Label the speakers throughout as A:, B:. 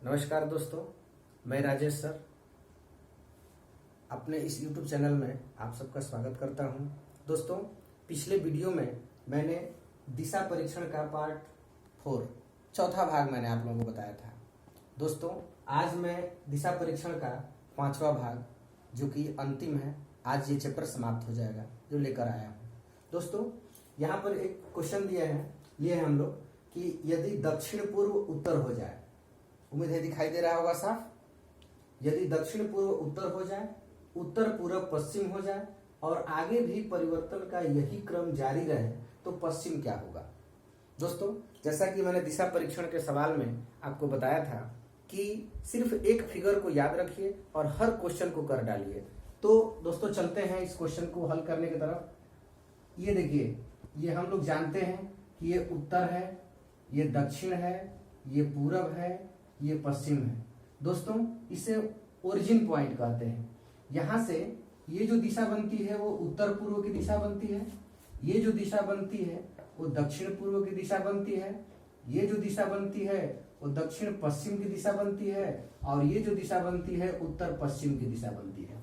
A: नमस्कार दोस्तों, मैं राजेश सर अपने इस YouTube चैनल में आप सबका स्वागत करता हूं। दोस्तों, पिछले वीडियो में मैंने दिशा परीक्षण का पार्ट 4 चौथा भाग मैंने आप लोगों को बताया था। दोस्तों, आज मैं दिशा परीक्षण का 5वां भाग जो कि अंतिम है, आज ये चैप्टर समाप्त हो जाएगा, जो लेकर आया हूँ। दोस्तों, यहाँ पर एक क्वेश्चन दिया है, लिए हम लोग कि यदि दक्षिण पूर्व उत्तर हो जाए, उम्मीद है दिखाई दे रहा होगा साफ। यदि दक्षिण पूर्व उत्तर हो जाए, उत्तर पूर्व पश्चिम हो जाए और आगे भी परिवर्तन का यही क्रम जारी रहे तो पश्चिम क्या होगा। दोस्तों, जैसा कि मैंने दिशा परीक्षण के सवाल में आपको बताया था कि सिर्फ एक फिगर को याद रखिए और हर क्वेश्चन को कर डालिए। तो दोस्तों, चलते हैं इस क्वेश्चन को हल करने की तरफ। ये देखिए, ये हम लोग जानते हैं कि ये उत्तर है, ये दक्षिण है, ये पूरब है, ये पश्चिम है। दोस्तों, इसे ओरिजिन पॉइंट कहते हैं। यहां से ये जो दिशा बनती है वो उत्तर पूर्व की दिशा बनती है, ये जो दिशा बनती है वो दक्षिण पूर्व की दिशा बनती है, ये जो दिशा बनती है वो दक्षिण पश्चिम की दिशा बनती है और ये जो दिशा बनती है उत्तर पश्चिम की दिशा बनती है।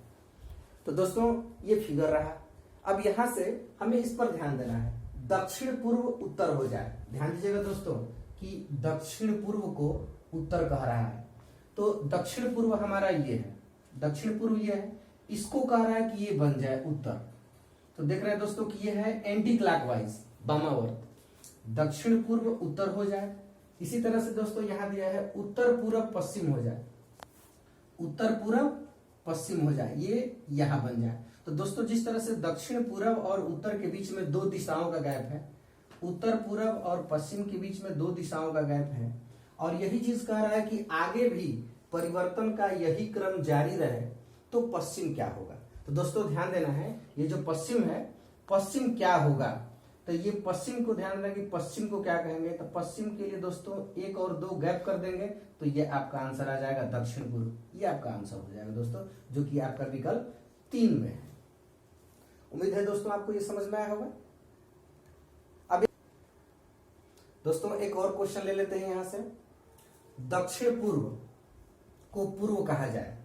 A: तो दोस्तों, ये फिगर रहा। अब यहां से हमें इस पर ध्यान देना है, दक्षिण पूर्व उत्तर हो जाए। ध्यान दीजिएगा दोस्तों कि दक्षिण पूर्व को उत्तर कह रहा है, तो दक्षिण पूर्व हमारा ये है, दक्षिण पूर्व ये है, इसको कह रहा है कि ये बन जाए उत्तर। तो देख रहे हैं दोस्तों कि ये है एंटी क्लॉकवाइज, वामावर्त। दक्षिण पूर्व उत्तर हो जाए। इसी तरह से दोस्तों यहां दिया है उत्तर पूरब पश्चिम हो जाए, उत्तर पूरब पश्चिम हो जाए, ये यहां बन जाए। तो दोस्तों, जिस तरह से दक्षिण पूरब और उत्तर के बीच में दो दिशाओं का गैप है, उत्तर पूरब और पश्चिम के बीच में दो दिशाओं का गैप है, और यही चीज कह रहा है कि आगे भी परिवर्तन का यही क्रम जारी रहे तो पश्चिम क्या होगा। तो दोस्तों ध्यान देना है, ये जो पश्चिम है, पश्चिम क्या होगा। तो ये पश्चिम को ध्यान देना कि पश्चिम को क्या कहेंगे। तो पश्चिम के लिए दोस्तों 1 और 2 गैप कर देंगे तो ये आपका आंसर आ जाएगा दक्षिण पूर्व। ये आपका आंसर हो जाएगा दोस्तों, जो कि आपका विकल्प 3 में है। उम्मीद है दोस्तों आपको ये समझ में आया होगा। अब दोस्तों एक और क्वेश्चन ले लेते हैं यहां से। दक्षिण पूर्व को पूर्व कहा जाए,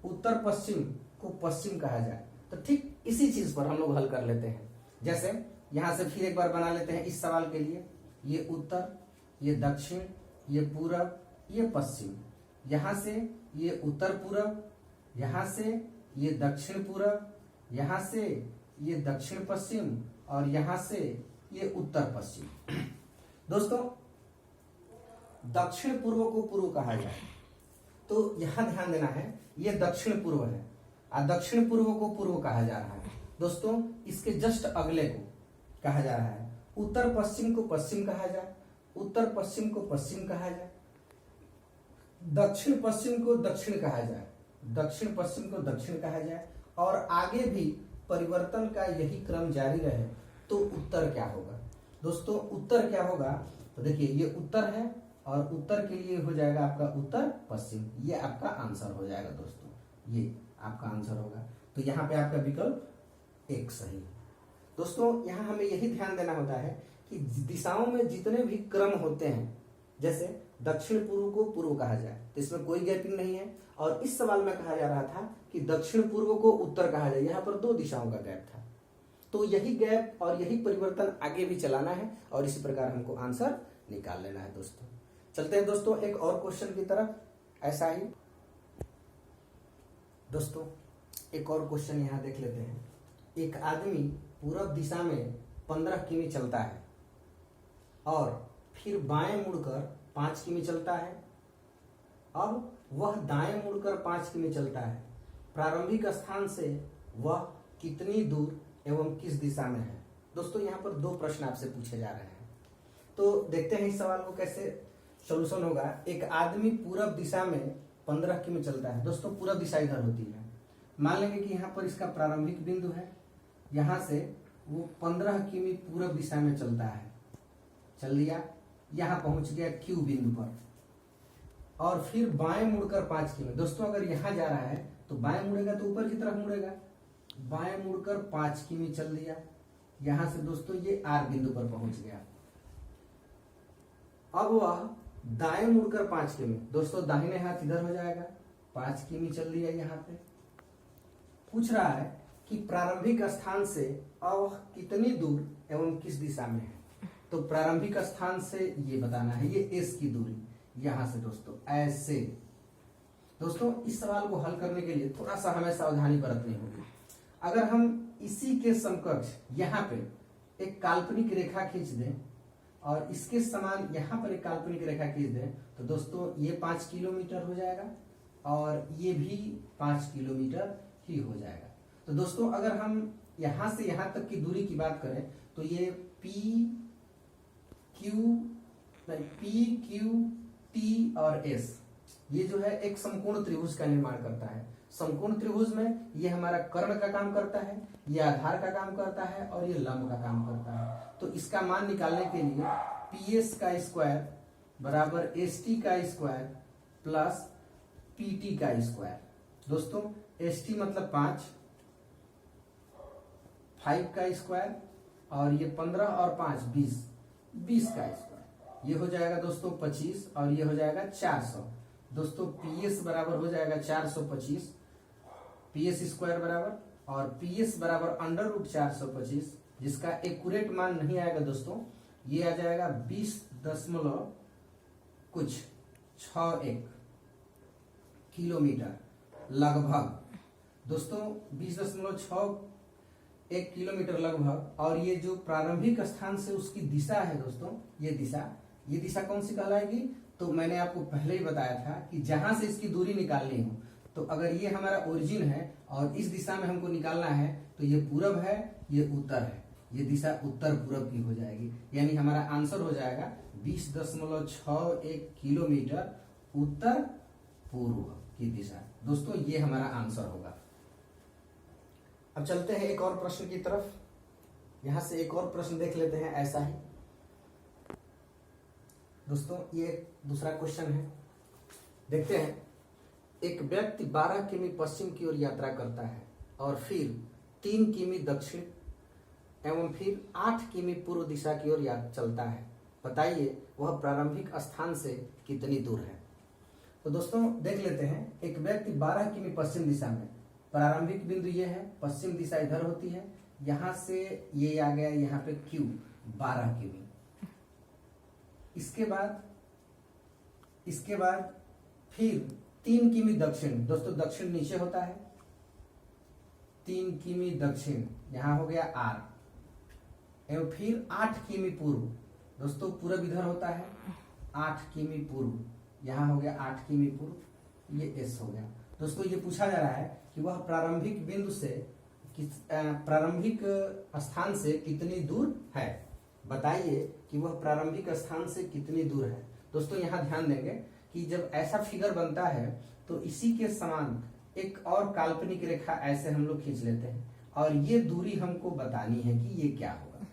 A: उत्तर पश्चिम को पश्चिम कहा जाए, तो ठीक इसी चीज पर हम लोग हल कर लेते हैं। जैसे यहां से फिर एक बार बना लेते हैं इस सवाल के लिए। ये उत्तर, ये दक्षिण, ये पूरब, ये पश्चिम। यहां से ये उत्तर पूरब, यहां से ये दक्षिण पूरब, यहां से ये दक्षिण पश्चिम और यहां से ये उत्तर पश्चिम। दोस्तों, दक्षिण पूर्व को पूर्व कहा जाए तो यहां ध्यान देना है, ये दक्षिण पूर्व है और दक्षिण पूर्व को पूर्व कहा जा रहा है। दोस्तों, इसके जस्ट अगले को कहा जा रहा है उत्तर पश्चिम को पश्चिम कहा जाए, उत्तर पश्चिम को पश्चिम कहा जाए, दक्षिण पश्चिम को दक्षिण कहा जाए, दक्षिण पश्चिम को दक्षिण कहा जाए और आगे भी परिवर्तन का यही क्रम जारी रहे तो उत्तर क्या होगा। दोस्तों, उत्तर क्या होगा, तो देखिए ये उत्तर है और उत्तर के लिए हो जाएगा आपका उत्तर पश्चिम। ये आपका आंसर हो जाएगा दोस्तों, ये आपका आंसर होगा। तो यहाँ पे आपका विकल्प 1 सही है। दोस्तों, यहाँ हमें यही ध्यान देना होता है कि दिशाओं में जितने भी क्रम होते हैं, जैसे दक्षिण पूर्व को पूर्व कहा जाए तो इसमें कोई गैपिंग नहीं है, और इस सवाल में कहा जा रहा था कि दक्षिण पूर्व को उत्तर कहा जाए, यहाँ पर 2 दिशाओं का गैप था। तो यही गैप और यही परिवर्तन आगे भी चलाना है और इसी प्रकार हमको आंसर निकाल लेना है। दोस्तों चलते हैं दोस्तों एक और क्वेश्चन की तरफ। ऐसा ही दोस्तों एक और क्वेश्चन यहाँ देख लेते हैं। एक आदमी पूरब दिशा में 15 किमी चलता है और फिर बाएं मुड़कर 5 किमी चलता है। अब वह दाएं मुड़कर 5 किमी चलता है। प्रारंभिक स्थान से वह कितनी दूर एवं किस दिशा में है। दोस्तों, यहाँ पर 2 प्रश्न आपसे पूछे जा रहे हैं, तो देखते हैं इस सवाल को कैसे सोल्यूशन होगा। एक आदमी पूरब दिशा में 15 किमी चलता है। दोस्तों, पूरब दिशा इधर होती है। मान लेंगे कि यहाँ पर इसका प्रारंभिक बिंदु है, यहाँ से वो 15 किमी पूरब दिशा में चलता है, चल लिया, यहाँ पहुंच गया Q बिंदु पर और फिर बाएं मुड़कर 5 किमी। दोस्तों, अगर यहाँ जा रहा है तो बाएं मुड़ेगा तो ऊपर की तरफ मुड़ेगा, बाएं मुड़कर 5 किमी चल दिया, यहां से दोस्तों ये R बिंदु पर पहुंच गया। अब वह दाएं मुड़कर 5 किमी। दोस्तों दाहिने हाथ इधर हो जाएगा, 5 किमी चल दिया यहाँ पे। पूछ रहा है कि प्रारंभिक स्थान से अब कितनी दूर एवं किस दिशा में है। तो प्रारंभिक स्थान से ये बताना है, ये एस की दूरी यहां से दोस्तों ऐसे। दोस्तों इस सवाल को हल करने के लिए थोड़ा सा हमें सावधानी बरतनी होगी। अगर हम इसी के समकक्ष यहाँ पे एक काल्पनिक रेखा खींच दें और इसके समान यहाँ पर एक काल्पनिक रेखा खींच दें तो दोस्तों ये 5 किलोमीटर हो जाएगा और ये भी 5 किलोमीटर ही हो जाएगा। तो दोस्तों अगर हम यहां से यहां तक की दूरी की बात करें तो ये पी क्यू टी और एस ये जो है एक समकोण त्रिभुज का निर्माण करता है। समकोण त्रिभुज में ये हमारा कर्ण का काम करता है, ये आधार का काम करता है और ये लंब का काम करता है। तो इसका मान निकालने के लिए पी एस का स्क्वायर बराबर एस टी का स्क्वायर प्लस पी टी का स्क्वायर। दोस्तों एस टी मतलब 5 का स्क्वायर और ये 15 और 5 20 का स्क्वायर। ये हो जाएगा दोस्तों 25 और ये हो जाएगा 400। दोस्तों पीएस बराबर हो जाएगा 425, पीएस स्क्वायर बराबर और पीएस बराबर अंडर रूट 425, जिसका एक्यूरेट मान नहीं आएगा दोस्तों। ये आ जाएगा 20.61 किलोमीटर लगभग। दोस्तों 20.61 किलोमीटर लगभग। और ये जो प्रारंभिक स्थान से उसकी दिशा है दोस्तों, ये दिशा कौन सी कहलाएगी। तो मैंने आपको पहले ही बताया था कि जहां से इसकी दूरी निकालनी हो, तो अगर ये हमारा ओरिजिन है और इस दिशा में हमको निकालना है तो ये पूरब है, ये उत्तर है, ये दिशा उत्तर पूरब की हो जाएगी। यानी हमारा आंसर हो जाएगा 20.61 किलोमीटर उत्तर पूर्व की दिशा। दोस्तों ये हमारा आंसर होगा। अब चलते हैं एक और प्रश्न की तरफ। यहां से एक और प्रश्न देख लेते हैं ऐसा ही। दोस्तों ये दूसरा क्वेश्चन है, देखते हैं। एक व्यक्ति 12 किमी पश्चिम की ओर यात्रा करता है और फिर 3 किमी दक्षिण एवं फिर 8 किमी पूर्व दिशा की ओर चलता है। बताइए वह प्रारंभिक स्थान से कितनी दूर है। तो दोस्तों देख लेते हैं। एक व्यक्ति 12 किमी पश्चिम दिशा में, प्रारंभिक बिंदु ये है, पश्चिम दिशा इधर होती है, यहां से ये आ गया यहाँ पे Q 12 किमी। इसके बाद फिर 3 किमी दक्षिण। दोस्तों दक्षिण नीचे होता है, 3 किमी दक्षिण यहां हो गया R एवं फिर 8 किमी पूर्व। दोस्तों पूरब इधर होता है, 8 किमी पूर्व यहां हो गया 8 किमी पूर्व, ये S हो गया। दोस्तों ये पूछा जा रहा है कि वह प्रारंभिक बिंदु से प्रारंभिक स्थान से कितनी दूर है। बताइए कि वह प्रारंभिक स्थान से कितनी दूर है। दोस्तों यहाँ ध्यान देंगे कि जब ऐसा फिगर बनता है तो इसी के समान एक और काल्पनिक रेखा ऐसे हम लोग खींच लेते हैं और ये दूरी हमको बतानी है कि ये क्या होगा।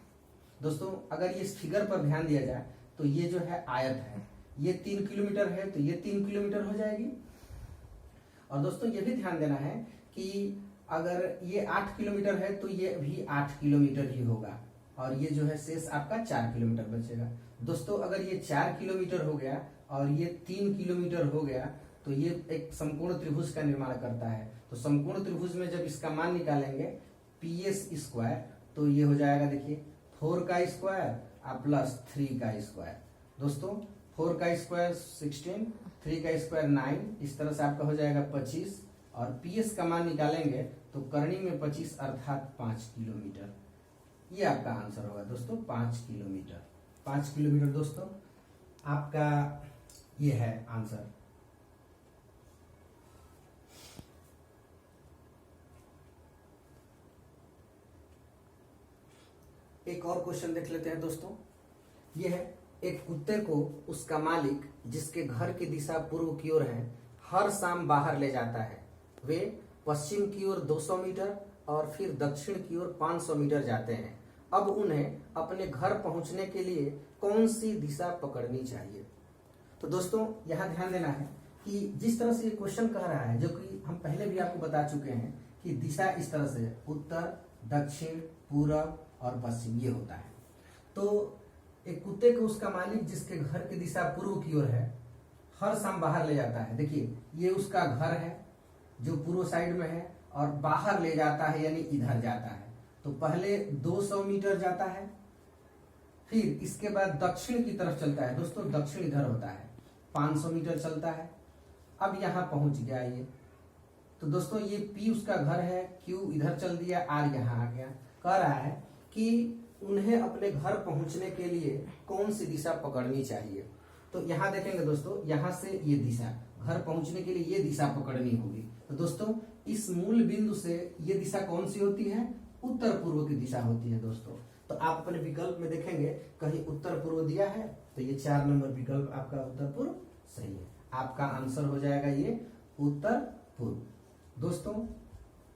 A: दोस्तों अगर ये इस फिगर पर ध्यान दिया जाए तो ये जो है आयत है, ये 3 किलोमीटर है तो ये 3 किलोमीटर हो जाएगी। और दोस्तों ये भी ध्यान देना है कि अगर ये 8 किलोमीटर है तो ये भी 8 किलोमीटर ही होगा और ये जो है शेष आपका 4 किलोमीटर बचेगा। दोस्तों अगर ये 4 किलोमीटर हो गया और ये 3 किलोमीटर हो गया तो ये एक समकोण त्रिभुज का निर्माण करता है। तो समकोण त्रिभुज में जब इसका मान निकालेंगे पीएस स्क्वायर तो ये हो जाएगा, देखिए 4 का स्क्वायर प्लस 3 का स्क्वायर। दोस्तों 4 का स्क्वायर 16, 3 का स्क्वायर 9, इस तरह से आपका हो जाएगा 25 और पीएस का मान निकालेंगे तो करनी में 25 अर्थात 5 किलोमीटर। ये आपका आंसर होगा दोस्तों 5 किलोमीटर। 5 किलोमीटर दोस्तों आपका ये है आंसर। एक और क्वेश्चन देख लेते हैं दोस्तों। ये है, एक कुत्ते को उसका मालिक जिसके घर की दिशा पूर्व की ओर है हर शाम बाहर ले जाता है। वे पश्चिम की ओर 200 मीटर और फिर दक्षिण की ओर 500 मीटर जाते हैं। अब उन्हें अपने घर पहुंचने के लिए कौन सी दिशा पकड़नी चाहिए। तो दोस्तों यहाँ ध्यान देना है कि जिस तरह से ये क्वेश्चन कह रहा है, जो कि हम पहले भी आपको बता चुके हैं कि दिशा इस तरह से उत्तर, दक्षिण, पूरब और पश्चिम ये होता है। तो एक कुत्ते को उसका मालिक जिसके घर की दिशा पूर्व की ओर है हर शाम बाहर ले जाता है। देखिए ये उसका घर है जो पूर्व साइड में है और बाहर ले जाता है यानी इधर जाता है। तो पहले 200 मीटर जाता है, फिर इसके बाद दक्षिण की तरफ चलता है। दोस्तों दक्षिण इधर होता है, 500 मीटर चलता है। अब यहां पहुंच गया ये। तो दोस्तों ये P उसका घर है, Q इधर चल दिया, R यहाँ आ गया। कह रहा है कि उन्हें अपने घर पहुंचने के लिए कौन सी दिशा पकड़नी चाहिए। तो यहाँ देखेंगे दोस्तों, यहाँ से ये दिशा, घर पहुंचने के लिए ये दिशा पकड़नी होगी। तो दोस्तों इस मूल बिंदु से ये दिशा कौन सी होती है, उत्तर पूर्व की दिशा होती है। दोस्तों तो आप अपने विकल्प में देखेंगे कहीं उत्तर पूर्व दिया है, तो ये 4 नंबर विकल्प आपका उत्तर पूर्व सही है। आपका आंसर हो जाएगा ये उत्तर पूर्व। दोस्तों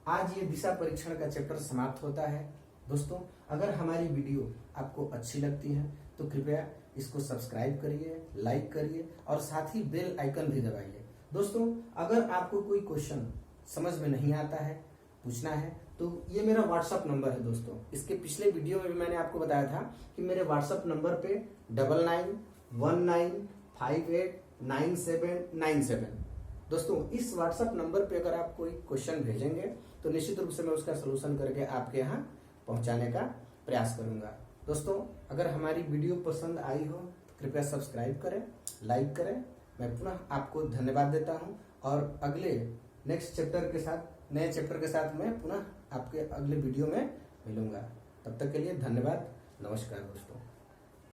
A: आज ये दिशा परीक्षण का चैप्टर समाप्त होता है। दोस्तों अगर हमारी वीडियो आपको अच्छी लगती है तो कृपया इसको सब्सक्राइब करिए, लाइक करिए और साथ ही बेल आइकन भी दबाइए। दोस्तों अगर आपको कोई क्वेश्चन समझ में नहीं आता है, पूछना है, तो ये मेरा व्हाट्सअप नंबर है। दोस्तों इसके पिछले वीडियो में भी मैंने आपको बताया था कि मेरे व्हाट्सअप नंबर पे 9919589797। दोस्तों इस व्हाट्सएप नंबर पे अगर आप कोई क्वेश्चन भेजेंगे तो निश्चित रूप से मैं उसका सलूशन करके आपके यहाँ पहुंचाने का प्रयास करूंगा। दोस्तों अगर हमारी वीडियो पसंद आई हो तो कृपया सब्सक्राइब करें, लाइक करें। मैं पुनः आपको धन्यवाद देता हूं और अगले नेक्स्ट चैप्टर के साथ, नए चैप्टर के साथ मैं पुनः आपके अगले वीडियो में मिलूंगा। तब तक के लिए धन्यवाद, नमस्कार दोस्तों।